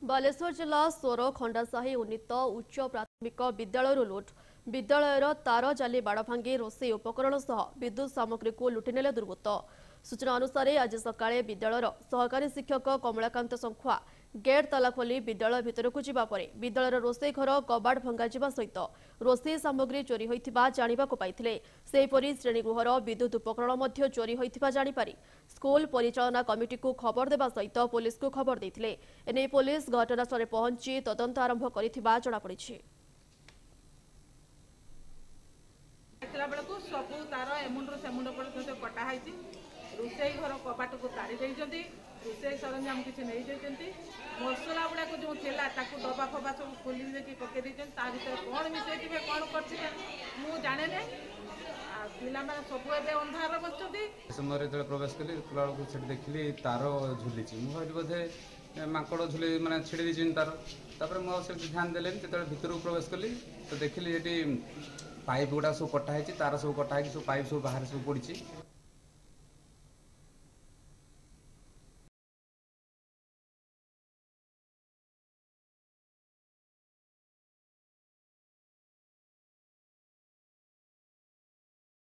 बालेश्वर जिला सोर खंडासाही उन्नीत उच्च प्राथमिक विद्यालय लुट विद्यालयर तार जाली बाड़ भांगी रोषेई उपकरण सह विद्युत सामग्री को लुटिनेले दुर्वृत्त। सूचना अनुसार आज सकाळे विद्यालयर सहकारी शिक्षक कमलाकांत संखुआ गेट ताला खोली विद्यालय भितरकू जिबा परे विद्यालयर रोषेई घर कबाड़ भंगाजिबा सहित रोषेई सामग्री चोरी होइथिबा जानिबाकू पाइथिले। सेहिपरि श्रेणीगृहर विद्युत उपकरण मध्य चोरी होइथिबा जानिपारि स्कूल परिचालना कमिटी को खबर देबा सहित पुलिस को खबर देथिले। एने पुलिस घटनास्थल पहुंची तदंत आरंभ करिथिबा जणापड़िछि। सबू तार एमुंड सेमुंड पर्यटन कटा है रोषे घर कबाट को ताड़ी देते रोषे सरंजाम किसी नहीं देते मसला गुड़ाक जो थेला डबा फबा सब खोली देखिए पकई देते कौन मिसई कौन कर जाने ना पिला सब अंधार बसते समय जो प्रवेश कली से देखिली तार झुली मुझे बोधे माकड़ झुली मैंने छिड़ी दी तार मुझे ध्यान देले जो भर प्रवेश कली तो देखिली पाइप गुड़ा सब कटाई तार सब कटाई सब पाइप सब बाहर सब पड़ी।